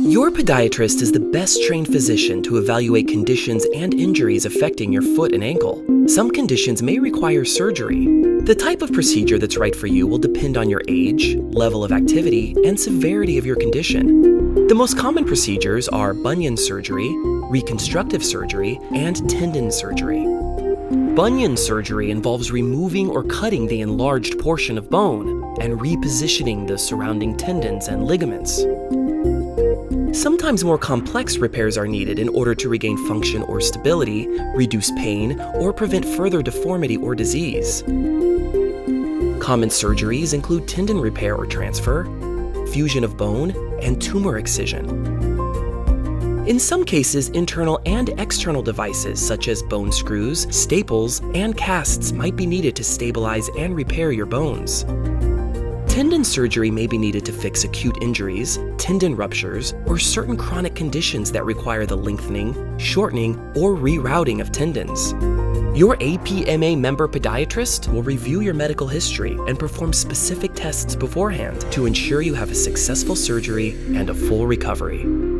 Your podiatrist is the best trained physician to evaluate conditions and injuries affecting your foot and ankle. Some conditions may require surgery. The type of procedure that's right for you will depend on your age, level of activity, and severity of your condition. The most common procedures are bunion surgery, reconstructive surgery, and tendon surgery. Bunion surgery involves removing or cutting the enlarged portion of bone and repositioning the surrounding tendons and ligaments. Sometimes more complex repairs are needed in order to regain function or stability, reduce pain, or prevent further deformity or disease. Common surgeries include tendon repair or transfer, fusion of bone, and tumor excision. In some cases, internal and external devices such as bone screws, staples, and casts might be needed to stabilize and repair your bones. Tendon surgery may be needed to fix acute injuries, tendon ruptures, or certain chronic conditions that require the lengthening, shortening, or rerouting of tendons. Your APMA member podiatrist will review your medical history and perform specific tests beforehand to ensure you have a successful surgery and a full recovery.